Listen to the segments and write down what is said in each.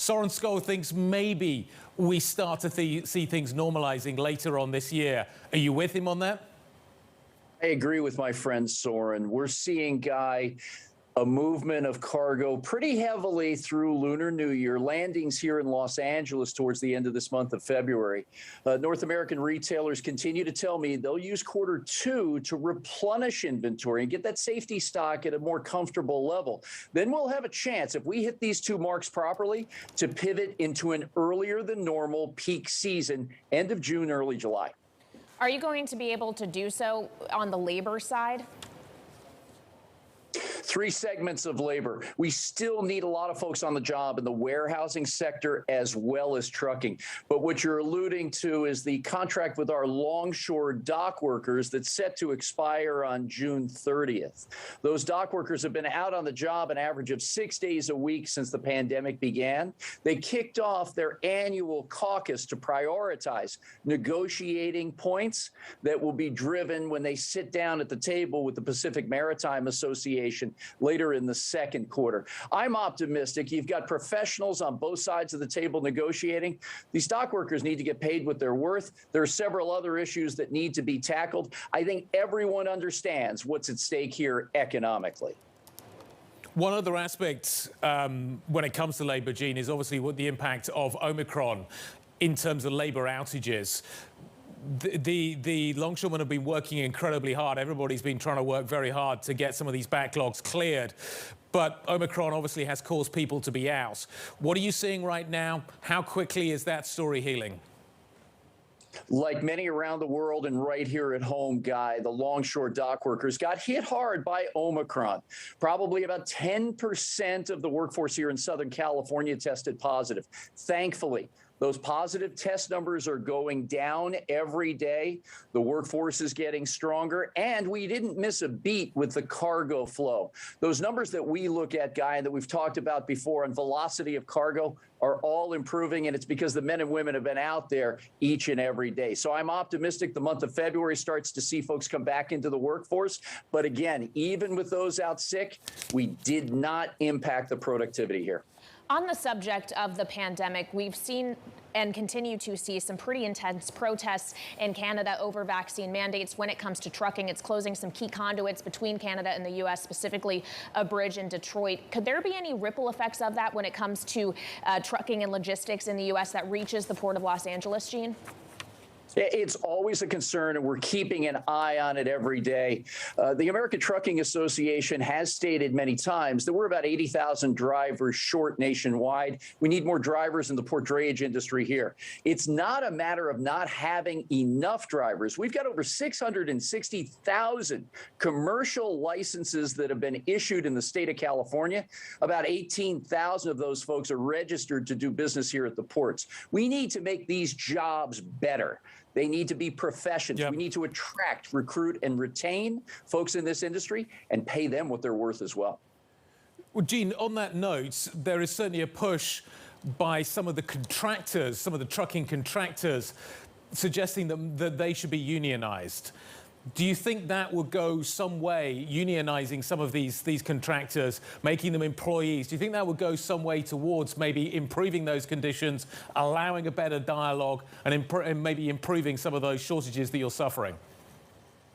Soren Skoll thinks maybe we start to see things normalizing later on this year. Are you with him on that? I agree with my friend Soren. We're seeing, Guy, a movement of cargo pretty heavily through Lunar New Year, landings here in Los Angeles towards the end of this month of February. North American retailers continue to tell me they'll use Q2 to replenish inventory and get that safety stock at a more comfortable level. Then we'll have a chance, if we hit these two marks properly, to pivot into an earlier than normal peak season, end of June, early July. Are you going to be able to do so on the labor side? Three segments of labor. We still need a lot of folks on the job in the warehousing sector as well as trucking. But what you're alluding to is the contract with our longshore dock workers that's set to expire on June 30th. Those dock workers have been out on the job an average of 6 days a week since the pandemic began. They kicked off their annual caucus to prioritize negotiating points that will be driven when they sit down at the table with the Pacific Maritime Association later in the second quarter. I'm optimistic. You've got professionals on both sides of the table negotiating. These dock workers need to get paid what they're worth. There are several other issues that need to be tackled. I think everyone understands what's at stake here economically. One other aspect when it comes to labor, Gene, is obviously what the impact of Omicron in terms of labor outages. The longshoremen have been working incredibly hard. Everybody's been trying to work very hard to get some of these backlogs cleared. But Omicron obviously has caused people to be out. What are you seeing right now? How quickly is that story healing? Like many around the world and right here at home, Guy, the longshore dock workers got hit hard by Omicron. Probably about 10% of the workforce here in Southern California tested positive. Thankfully, those positive test numbers are going down every day. The workforce is getting stronger, and we didn't miss a beat with the cargo flow. Those numbers that we look at, Guy, and that we've talked about before on velocity of cargo are all improving, and it's because the men and women have been out there each and every day. So I'm optimistic the month of February starts to see folks come back into the workforce. But again, even with those out sick, we did not impact the productivity here. On the subject of the pandemic, we've seen and continue to see some pretty intense protests in Canada over vaccine mandates. When it comes to trucking, it's closing some key conduits between Canada and the U.S., specifically a bridge in Detroit. Could there be any ripple effects of that when it comes to trucking and logistics in the U.S. that reaches the Port of Los Angeles, Gene? It's always a concern, and we're keeping an eye on it every day. The American Trucking Association has stated many times that we're about 80,000 drivers short nationwide. We need more drivers in the port drayage industry here. It's not a matter of not having enough drivers. We've got over 660,000 commercial licenses that have been issued in the state of California. About 18,000 of those folks are registered to do business here at the ports. We need to make these jobs better. They need to be professions. Yep. We need to attract, recruit, and retain folks in this industry and pay them what they're worth as well. Well, Gene, on that note, there is certainly a push by some of the contractors, some of the trucking contractors, suggesting that they should be unionized. Do you think that will go some way, unionizing some of these contractors, making them employees? Do you think that will go some way towards maybe improving those conditions, allowing a better dialogue, and maybe improving some of those shortages that you're suffering?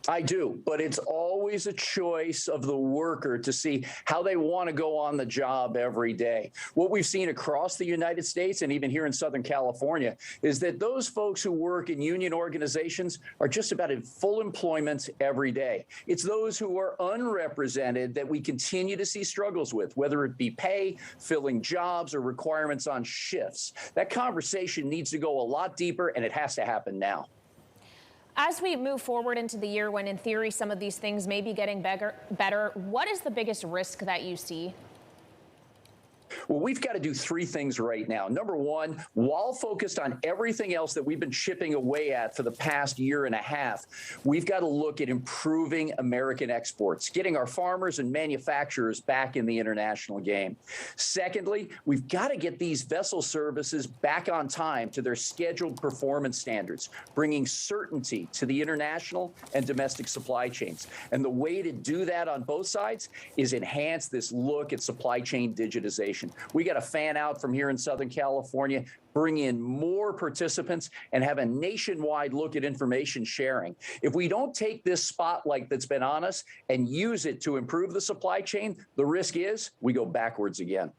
I do, but it's always a choice of the worker to see how they want to go on the job every day. What we've seen across the United States and even here in Southern California is that those folks who work in union organizations are just about in full employment every day. It's those who are unrepresented that we continue to see struggles with, whether it be pay, filling jobs, or requirements on shifts. That conversation needs to go a lot deeper, and it has to happen now. As we move forward into the year when, in theory, some of these things may be getting better, what is the biggest risk that you see? Well, we've got to do three things right now. Number one, while focused on everything else that we've been chipping away at for the past year and a half, we've got to look at improving American exports, getting our farmers and manufacturers back in the international game. Secondly, we've got to get these vessel services back on time to their scheduled performance standards, bringing certainty to the international and domestic supply chains. And the way to do that on both sides is enhance this look at supply chain digitization. unionization. We got to fan out from here in Southern California, bring in more participants, and have a nationwide look at information sharing. If we don't take this spotlight that's been on us and use it to improve the supply chain, the risk is we go backwards again.